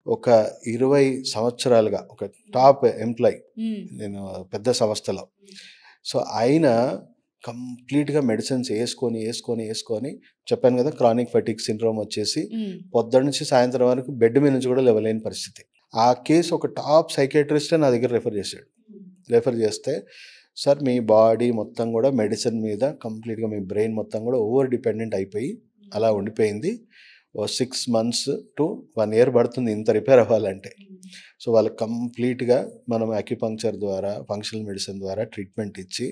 ఒక 20 సంవత్సరాలుగా ఒక టాప్ ఎంప్లాయీ హ్మ్. నేను పెద్ద సంస్థలో. సో, ఆయన కంప్లీట్‌గా మెడిసిన్స్ యేసుకొని చెప్పాను కదా! క్రానిక్ ఫటిగ్ సిండ్రోమ్ వచ్చేసి హ్మ్. పొద్దున్న నుంచి సాయంత్రం వరకు బెడ్ మీద నుంచి కూడా లేవలేని పరిస్థితి. ఆ కేస్ ఒక టాప్ సైకియాట్రిస్టే నా దగ్గర రెఫర్ చేశాడు. రెఫర్ చేస్తే, "సార్ మీ బాడీ మొత్తం కూడా మెడిసిన్ మీద కంప్లీట్‌గా మీ బ్రెయిన్ మొత్తం కూడా ఓవర్ డిపెండెంట్ అయిపోయి అలా ఉండిపోయింది. ఓ 6 మంత్స్ టు 1 ఇయర్ పడుతుంది ఇంత రిపేర్ అవ్వాలంటే." సో, వాళ్ళకి కంప్లీట్‌గా మనం అక్యుపంక్చర్ ద్వారా, ఫంక్షనల్ మెడిసిన్ ద్వారా ట్రీట్మెంట్ ఇచ్చి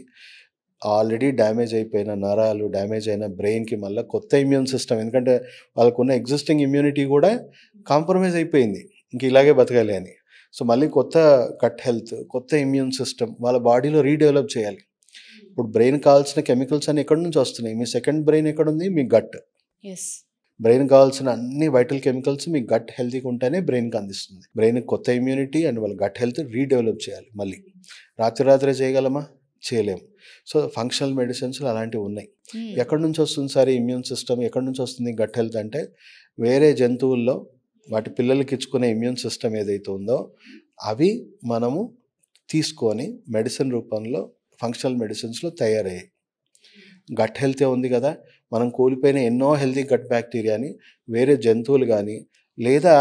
ఆల్రెడీ డ్యామేజ్ అయిపోయిన నరాలు, డ్యామేజ్ అయిన బ్రెయిన్‌కి మళ్ళా కొత్త ఇమ్యూన్ సిస్టమ్, ఎందుకంటే వాళ్ళకున్న ఎగ్జిస్టింగ్ ఇమ్యూనిటీ కూడా కాంప్రమైజ్ అయిపోయింది. ఇంక ఇలాగే బతకాలి అని. సో, మళ్ళీ కొత్త గట్ హెల్త్, కొత్త ఇమ్యూన్ సిస్టమ్ వాళ్ళ బాడీలో రీడెవలప్ చేయాలి. ఇప్పుడు బ్రెయిన్‌కి కావాల్సిన కెమికల్స్ అన్నీ ఎక్కడి నుంచి వస్తున్నాయి? మీ సెకండ్ బ్రెయిన్ ఎక్కడుంది? మీ గట్. యెస్. బ్రెయిన్‌కి కావాల్సిన అన్ని వైటల్ కెమికల్స్ మీ గట్ హెల్తీగా ఉంటేనే బ్రెయిన్‌కి అందిస్తుంది. బ్రెయిన్‌కి కొత్త ఇమ్యూనిటీ అండ్ వాళ్ళ గట్ హెల్త్ రీడెవలప్ చేయాలి మళ్ళీ. రాత్రే చేయగలమా? చేయలేము. సో, ఫంక్షనల్ మెడిసిన్స్‌లో అలాంటివి ఉన్నాయి. హ్మ్. ఎక్కడి నుంచి వస్తుంది సార్ ఈ ఇమ్యూన్ సిస్టమ్? ఎక్కడి నుంచి వస్తుంది గట్ హెల్త్ అంటే, వేరే జంతువుల్లో వాటి పిల్లలకి ఇచ్చుకునే ఇమ్యూన్ సిస్టమ్ ఏదైతే ఉందో అవి మనము తీసుకొని మెడిసిన్ రూపంలో ఫంక్షనల్ మెడిసిన్స్‌లో తయారయ్యాయి. గట్ హెల్తే ఉంది కదా! మనం కోల్పోయిన ఎన్నో హెల్తీ గట్ బ్యాక్టీరియాని వేరే జంతువులు గానీ, లేదా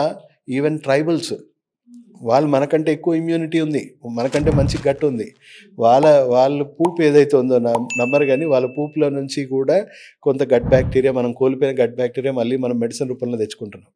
ఈవెన్ ట్రైబల్స్ వాళ్ళు మనకంటే ఎక్కువ ఇమ్యూనిటీ ఉంది. మనకంటే మంచి గట్ ఉంది. వాళ్ళ పూప్ ఏదైతే ఉందో నమ్మరు గానీ, వాళ్ళ పూప్‌లో నుంచి కూడా కొంత గట్ బ్యాక్టీరియా, మనం కోల్పోయిన గట్ బ్యాక్టీరియా మళ్ళీ మనం మెడిసిన్ రూపంలో తెచ్చుకుంటున్నాం.